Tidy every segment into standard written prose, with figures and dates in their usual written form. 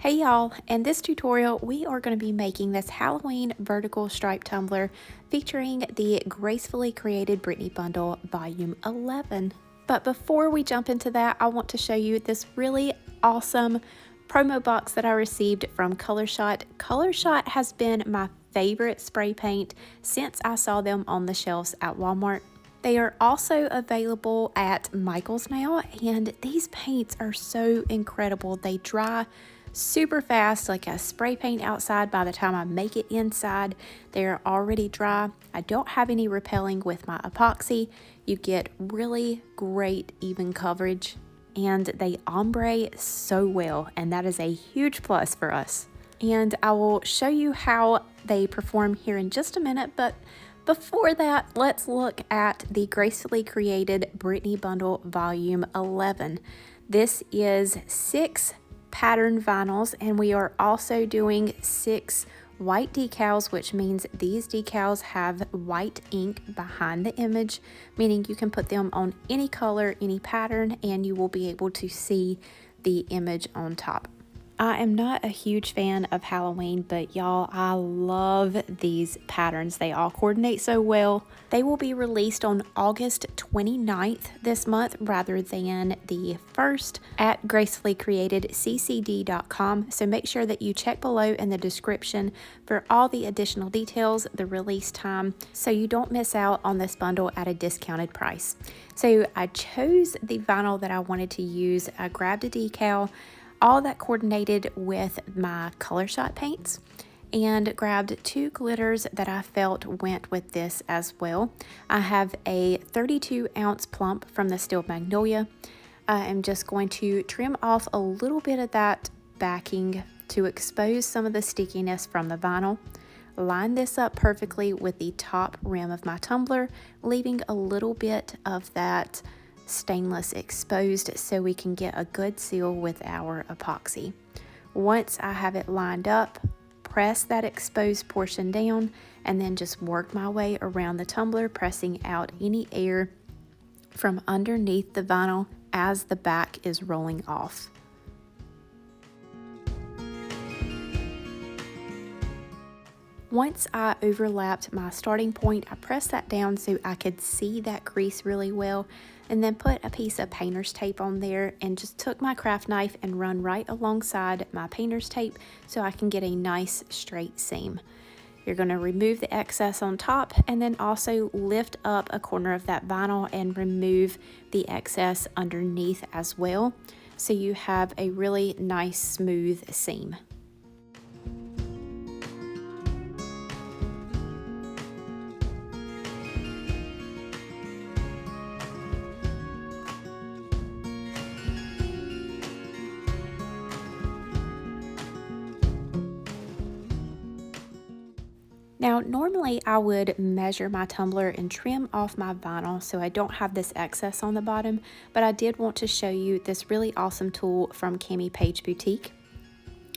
Hey y'all, in this tutorial we are going to be making this Halloween vertical stripe tumbler featuring the Gracefully Created Brittany Bundle Volume 11. But before we jump into that, I want to show you this really awesome promo box that I received from Colorshot. Colorshot has been my favorite spray paint since I saw them on the shelves at Walmart. They are also available at Michael's now, and these paints are so incredible. They dry super fast, like a spray paint outside. By the time I make it inside, they're already dry. I don't have any repelling with my epoxy. You get really great even coverage, and they ombre so well, and that is a huge plus for us. And I will show you how they perform here in just a minute, but before that, let's look at the Gracefully Created Brittany Bundle Volume 11. This is 6 pattern vinyls, and we are also doing 6 white decals, which means these decals have white ink behind the image, meaning you can put them on any color, any pattern, and you will be able to see the image on top. I am not a huge fan of Halloween, but y'all, I love these patterns. They all coordinate so well. They will be released on August 29th this month rather than the 1st at gracefullycreatedccd.com. So make sure that you check below in the description for all the additional details, the release time, so you don't miss out on this bundle at a discounted price. So I chose the vinyl that I wanted to use. I grabbed a decal, all that coordinated with my Colorshot paints, and grabbed 2 glitters that I felt went with this as well. I have a 32-ounce plump from the Steel Magnolia. I am just going to trim off a little bit of that backing to expose some of the stickiness from the vinyl. Line this up perfectly with the top rim of my tumbler, leaving a little bit of that stainless exposed so we can get a good seal with our epoxy. Once I have it lined up, press that exposed portion down and then just work my way around the tumbler, pressing out any air from underneath the vinyl as the back is rolling off. Once I overlapped my starting point, I pressed that down so I could see that crease really well, and then put a piece of painter's tape on there and just took my craft knife and run right alongside my painter's tape so I can get a nice straight seam. You're going to remove the excess on top and then also lift up a corner of that vinyl and remove the excess underneath as well, so you have a really nice smooth seam. Now, normally I would measure my tumbler and trim off my vinyl so I don't have this excess on the bottom, but I did want to show you this really awesome tool from Cami Page Boutique.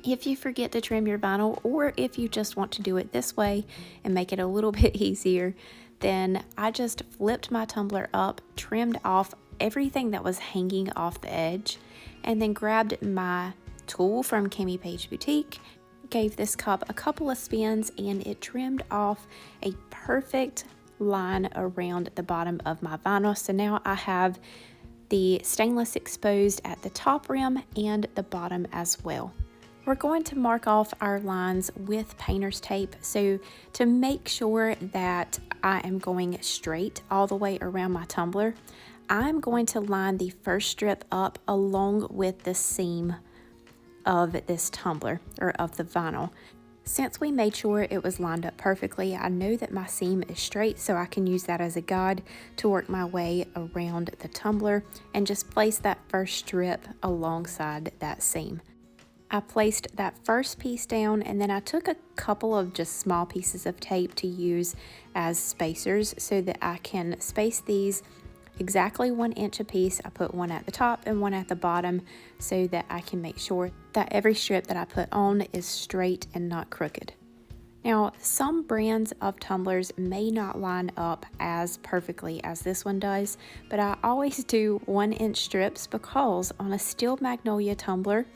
If you forget to trim your vinyl, or if you just want to do it this way and make it a little bit easier, then I just flipped my tumbler up, trimmed off everything that was hanging off the edge, and then grabbed my tool from Cami Page Boutique, gave this cup a couple of spins, and it trimmed off a perfect line around the bottom of my vinyl. So now I have the stainless exposed at the top rim and the bottom as well. We're going to mark off our lines with painter's tape. So to make sure that I am going straight all the way around my tumbler, I'm going to line the first strip up along with the seam of this tumbler, or of the vinyl. Since we made sure it was lined up perfectly, I know that my seam is straight, so I can use that as a guide to work my way around the tumbler and just place that first strip alongside that seam. I placed that first piece down, and then I took a couple of just small pieces of tape to use as spacers so that I can space these exactly 1 inch a piece. I put one at the top and one at the bottom so that I can make sure that every strip that I put on is straight and not crooked. Now, some brands of tumblers may not line up as perfectly as this one does, but I always do 1 inch strips because on a Steel Magnolia tumbler,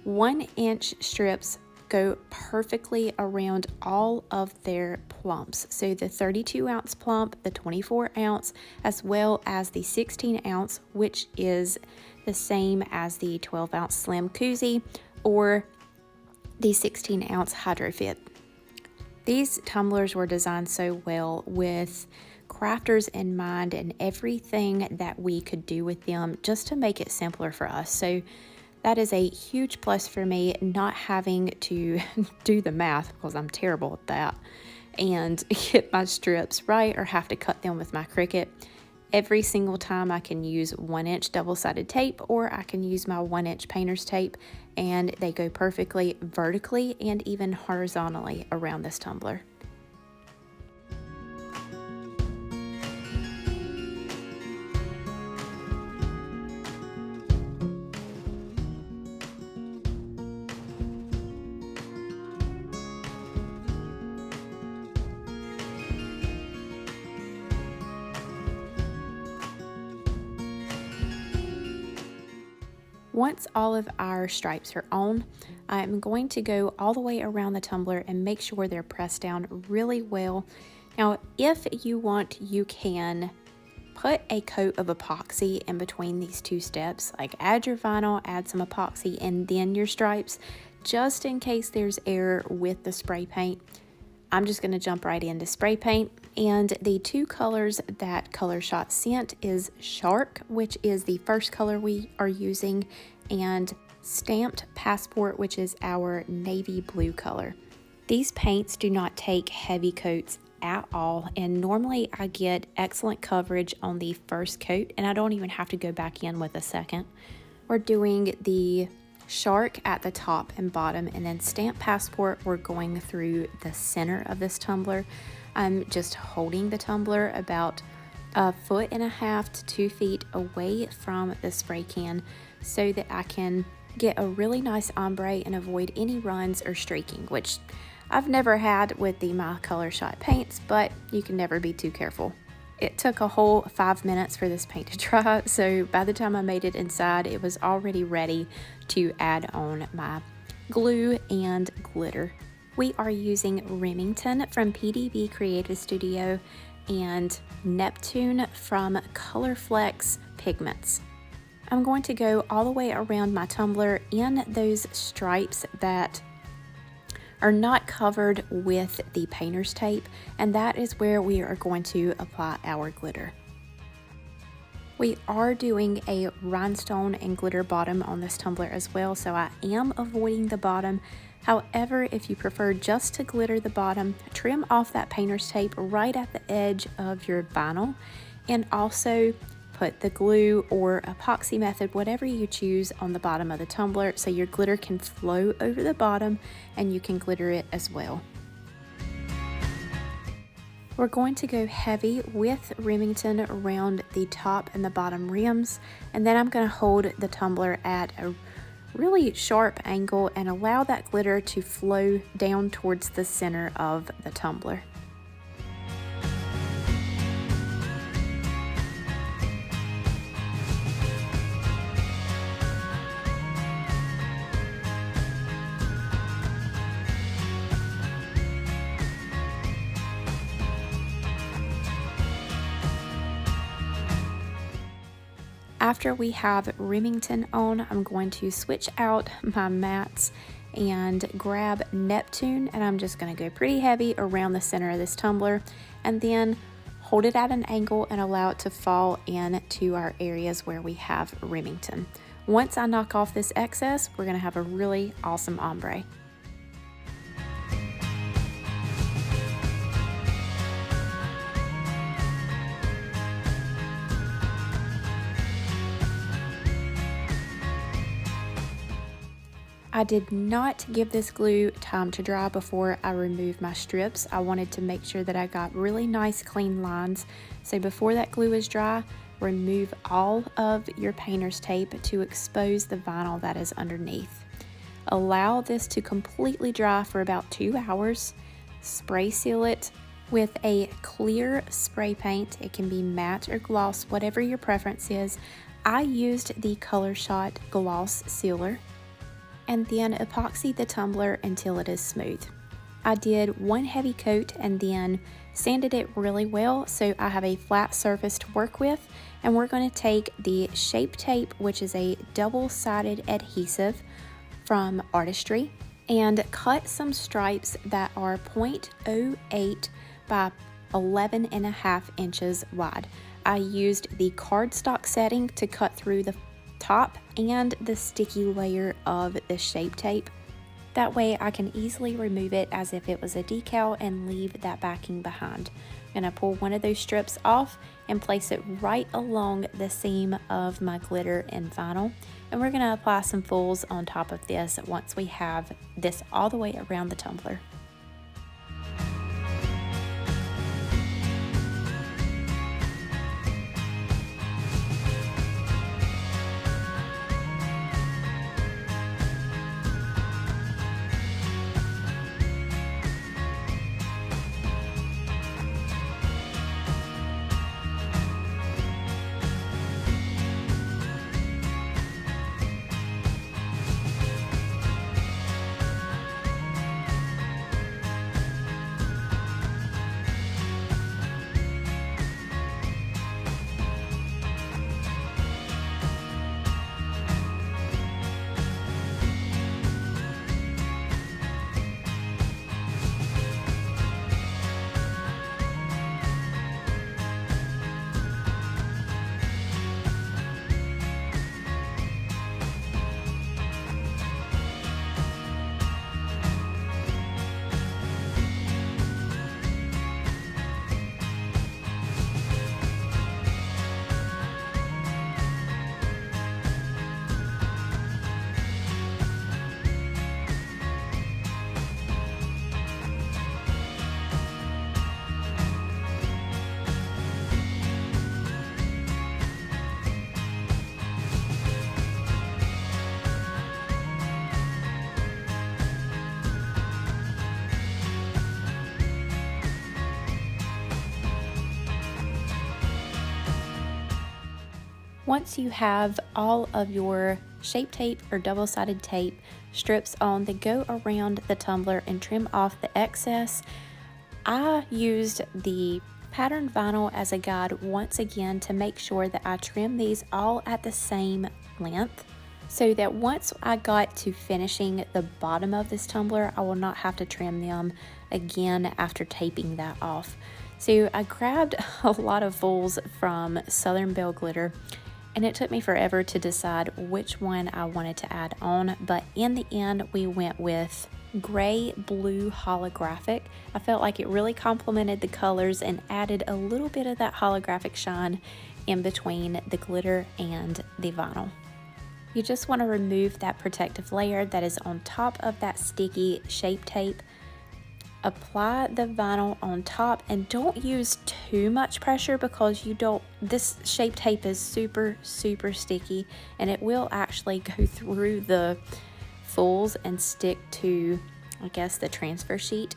1-inch strips go perfectly around all of their plumps. So the 32-ounce plump, the 24-ounce, as well as the 16-ounce, which is the same as the 12-ounce slim koozie or the 16-ounce hydro fit. These tumblers were designed so well with crafters in mind and everything that we could do with them just to make it simpler for us. So that is a huge plus for me, not having to do the math, because I'm terrible at that, and get my strips right or have to cut them with my Cricut. Every single time I can use 1-inch double-sided tape, or I can use my 1-inch painter's tape, and they go perfectly vertically and even horizontally around this tumbler. Once all of our stripes are on, I'm going to go all the way around the tumbler and make sure they're pressed down really well. Now, if you want, you can put a coat of epoxy in between these two steps, like add your vinyl, add some epoxy, and then your stripes, just in case there's error with the spray paint. I'm just going to jump right into spray paint, and the two colors that Colorshot sent is Shark, which is the first color we are using, and Stamped Passport, which is our navy blue color. These paints do not take heavy coats at all, and normally I get excellent coverage on the first coat, and I don't even have to go back in with a second. We're doing the Shark at the top and bottom, and then Stamped Passport, we're going through the center of this tumbler. I'm just holding the tumbler about 1.5 to 2 feet away from the spray can so that I can get a really nice ombre and avoid any runs or streaking, which I've never had with my Colorshot paints, but you can never be too careful. It took a whole 5 minutes for this paint to dry, so by the time I made it inside, it was already ready to add on my glue and glitter. We are using Remington from PDB Creative Studio and Neptune from COLORFLEX Pigments. I'm going to go all the way around my tumbler in those stripes that are not covered with the painter's tape, and that is where we are going to apply our glitter. We are doing a rhinestone and glitter bottom on this tumbler as well, so I am avoiding the bottom. However, if you prefer just to glitter the bottom, trim off that painter's tape right at the edge of your vinyl, and also put the glue or epoxy method, whatever you choose, on the bottom of the tumbler so your glitter can flow over the bottom and you can glitter it as well. We're going to go heavy with Remington around the top and the bottom rims, and then I'm going to hold the tumbler at a really sharp angle and allow that glitter to flow down towards the center of the tumbler. After we have Remington on, I'm going to switch out my mats and grab Neptune, and I'm just going to go pretty heavy around the center of this tumbler and then hold it at an angle and allow it to fall into our areas where we have Remington. Once I knock off this excess, we're going to have a really awesome ombre. I did not give this glue time to dry before I removed my strips. I wanted to make sure that I got really nice clean lines. So before that glue is dry, remove all of your painter's tape to expose the vinyl that is underneath. Allow this to completely dry for about 2 hours. Spray seal it with a clear spray paint. It can be matte or gloss, whatever your preference is. I used the Colorshot gloss sealer. and then epoxy the tumbler until it is smooth. I did one heavy coat and then sanded it really well so I have a flat surface to work with, and we're going to take the Shape Tape, which is a double-sided adhesive from Artistry, and cut some stripes that are 0.08 by 11.5 inches wide. I used the cardstock setting to cut through the top and the sticky layer of the Shape Tape. That way I can easily remove it as if it was a decal and leave that backing behind. I'm going to pull one of those strips off and place it right along the seam of my glitter and vinyl. And we're going to apply some fulls on top of this once we have this all the way around the tumbler. Once you have all of your Shape Tape or double-sided tape strips on, then go around the tumbler and trim off the excess. I used the patterned vinyl as a guide once again to make sure that I trim these all at the same length, so that once I got to finishing the bottom of this tumbler, I will not have to trim them again after taping that off. So I grabbed a lot of fulls from Southern Belle Glitter, and it took me forever to decide which one I wanted to add on, but in the end we went with Gray Blue Holographic. I felt like it really complemented the colors and added a little bit of that holographic shine in between the glitter and the vinyl. You just want to remove that protective layer that is on top of that sticky Shape Tape. Apply the vinyl on top and don't use too much pressure because this Shape Tape is super sticky and it will actually go through the fulls and stick to, I guess, the transfer sheet.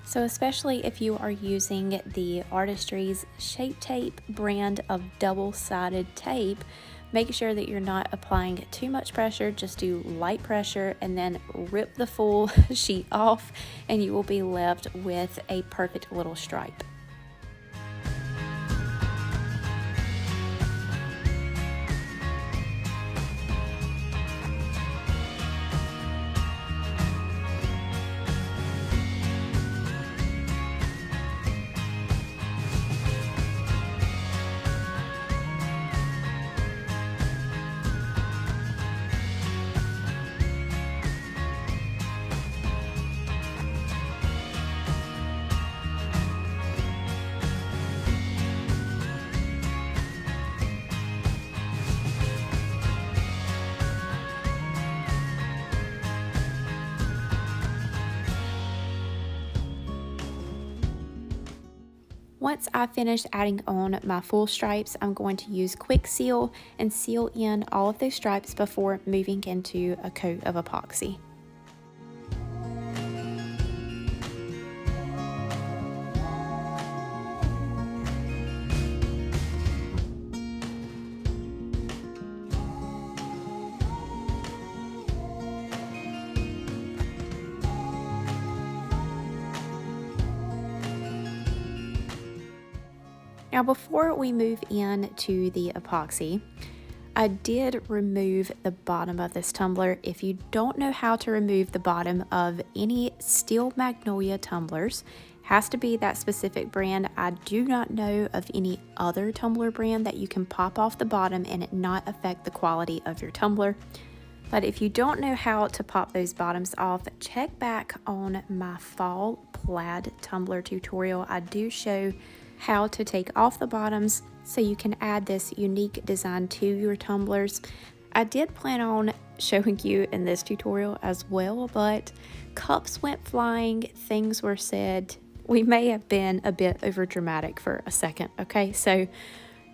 So especially if you are using the Artistry's Shape Tape brand of double-sided tape, make sure that you're not applying too much pressure. Just do light pressure and then rip the full sheet off and you will be left with a perfect little stripe. Once I finish adding on my full stripes, I'm going to use Quick Seal and seal in all of those stripes before moving into a coat of epoxy. Now before we move into the epoxy, I did remove the bottom of this tumbler. If you don't know how to remove the bottom of any steel Magnolia tumblers, has to be that specific brand. I do not know of any other tumbler brand that you can pop off the bottom and it not affect the quality of your tumbler. But if you don't know how to pop those bottoms off, check back on my fall plaid tumbler tutorial. I do show how to take off the bottoms so you can add this unique design to your tumblers. I did plan on showing you in this tutorial as well, but cups went flying, things were said. We may have been a bit over dramatic for a second, okay? So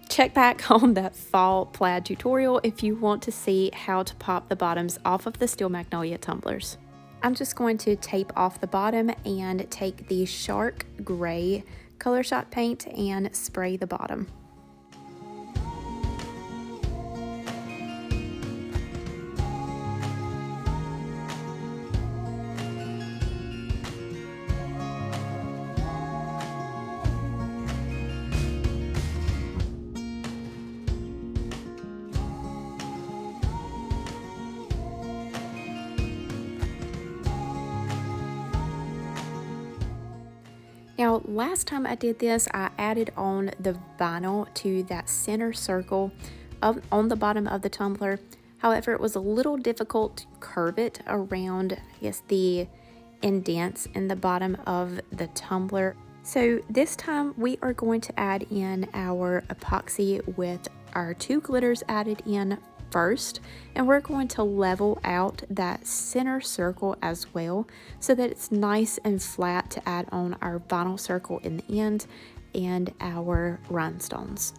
check back on that fall plaid tutorial if you want to see how to pop the bottoms off of the steel Magnolia tumblers. I'm just going to tape off the bottom and take the Shark Gray Colorshot paint and spray the bottom. Now, last time I did this, I added on the vinyl to that center circle on the bottom of the tumbler. However, it was a little difficult to curve it around, I guess, the indents in the bottom of the tumbler. So this time we are going to add in our epoxy with our 2 glitters added in first, and we're going to level out that center circle as well so that it's nice and flat to add on our vinyl circle in the end and our rhinestones.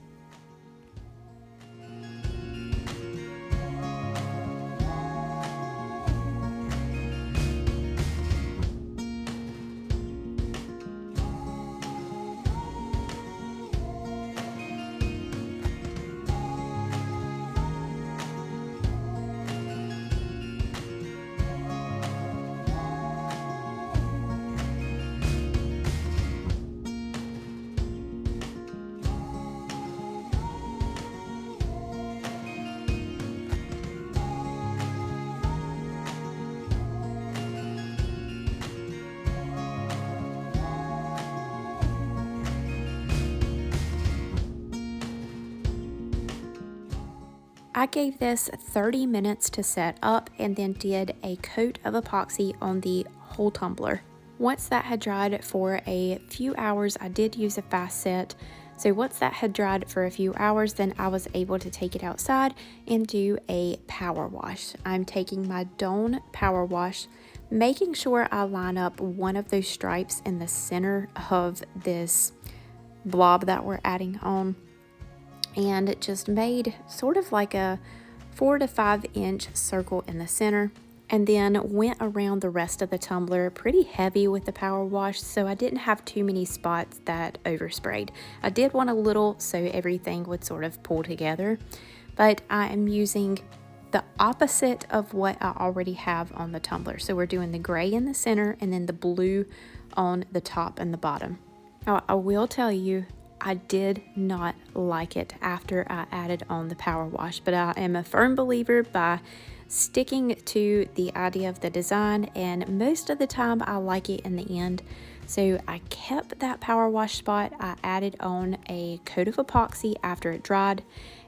I gave this 30 minutes to set up and then did a coat of epoxy on the whole tumbler. Once that had dried for a few hours, I did use a fast set. So once that had dried for a few hours, then I was able to take it outside and do a power wash. I'm taking my Dawn power wash, making sure I line up one of those stripes in the center of this blob that we're adding on. And it just made sort of like a 4 to 5 inch circle in the center, and then went around the rest of the tumbler pretty heavy with the power wash, so I didn't have too many spots that oversprayed. I did want a little so everything would sort of pull together, but I am using the opposite of what I already have on the tumbler. So we're doing the gray in the center and then the blue on the top and the bottom. Now I will tell you, I did not like it after I added on the power wash, but I am a firm believer by sticking to the idea of the design, and most of the time I like it in the end. So I kept that power wash spot. I added on a coat of epoxy after it dried,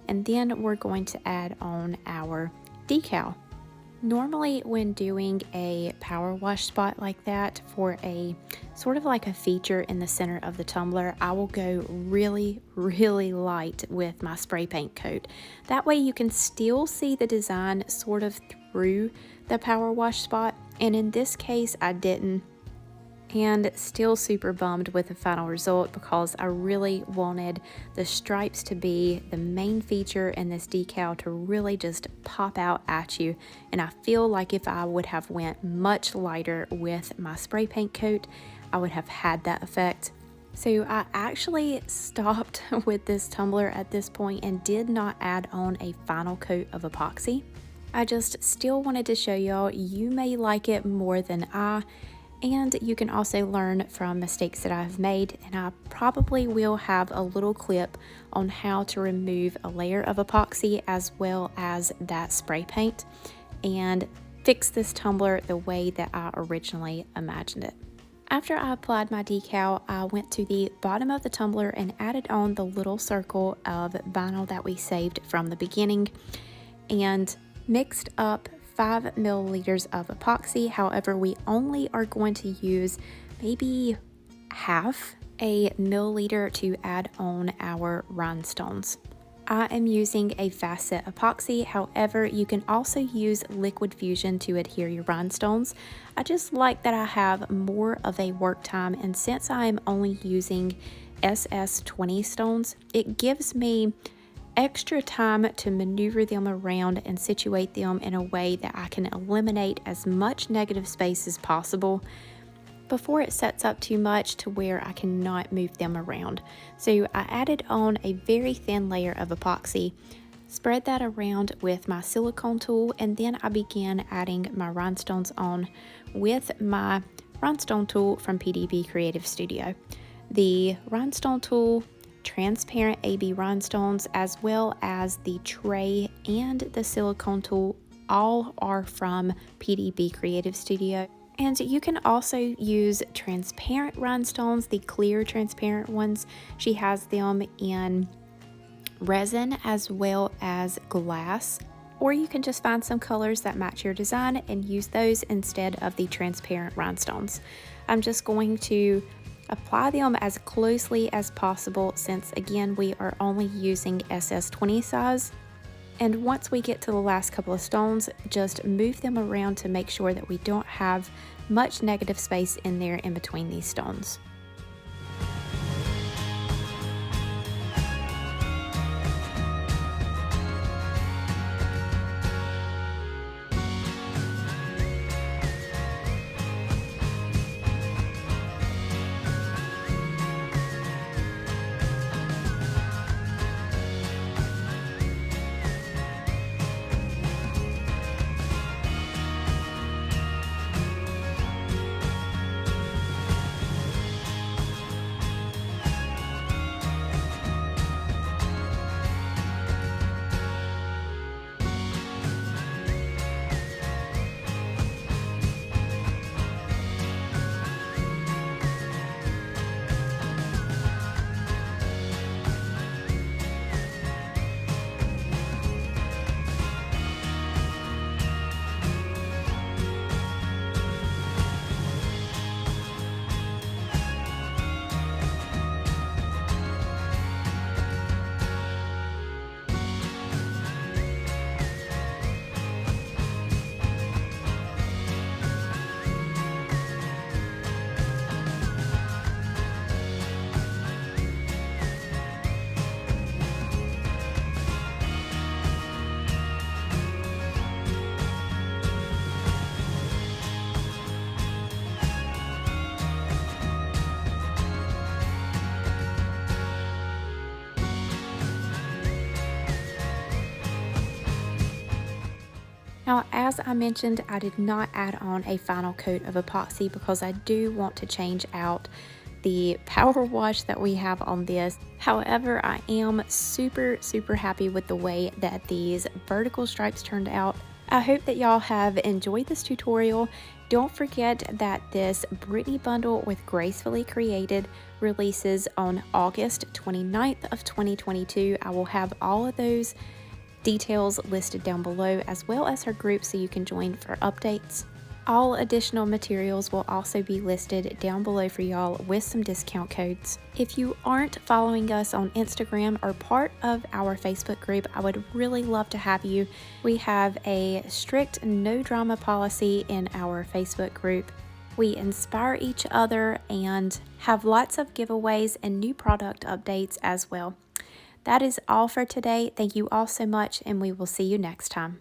and then we're going to add on our decal. Normally when doing a power wash spot like that for a sort of like a feature in the center of the tumbler, I will go really, really light with my spray paint coat. That way you can still see the design sort of through the power wash spot, and in this case I didn't. And still super bummed with the final result because I really wanted the stripes to be the main feature in this decal to really just pop out at you. And I feel like if I would have went much lighter with my spray paint coat, I would have had that effect. So I actually stopped with this tumbler at this point and did not add on a final coat of epoxy. I just still wanted to show y'all, you may like it more than I. And you can also learn from mistakes that I've made, and I probably will have a little clip on how to remove a layer of epoxy as well as that spray paint and fix this tumbler the way that I originally imagined it. After I applied my decal, I went to the bottom of the tumbler and added on the little circle of vinyl that we saved from the beginning and mixed up 5 milliliters of epoxy. However, we only are going to use maybe half a milliliter to add on our rhinestones. I am using a fast set epoxy. However, you can also use liquid fusion to adhere your rhinestones. I just like that I have more of a work time, and since I am only using SS20 stones, it gives me extra time to maneuver them around and situate them in a way that I can eliminate as much negative space as possible before it sets up too much to where I cannot move them around. So I added on a very thin layer of epoxy, spread that around with my silicone tool, and then I began adding my rhinestones on with my rhinestone tool from PDB Creative Studio. The rhinestone tool, transparent AB rhinestones, as well as the tray and the silicone tool, all are from PDB Creative Studio. And you can also use transparent rhinestones, the clear transparent ones. She has them in resin as well as glass, or you can just find some colors that match your design and use those instead of the transparent rhinestones. I'm just going to apply them as closely as possible, since again we are only using SS20 size. And once we get to the last couple of stones, just move them around to make sure that we don't have much negative space in there in between these stones. Now, as I mentioned, I did not add on a final coat of epoxy because I do want to change out the power wash that we have on this. However, I am super happy with the way that these vertical stripes turned out. I hope that y'all have enjoyed this tutorial. Don't forget that this Brittany bundle with Gracefully Created releases on August 29th of 2022. I will have all of those details listed down below, as well as her group, so you can join for updates. All additional materials will also be listed down below for y'all with some discount codes. If you aren't following us on Instagram or part of our Facebook group, I would really love to have you. We have a strict no drama policy in our Facebook group. We inspire each other and have lots of giveaways and new product updates as well. That is all for today. Thank you all so much, and we will see you next time.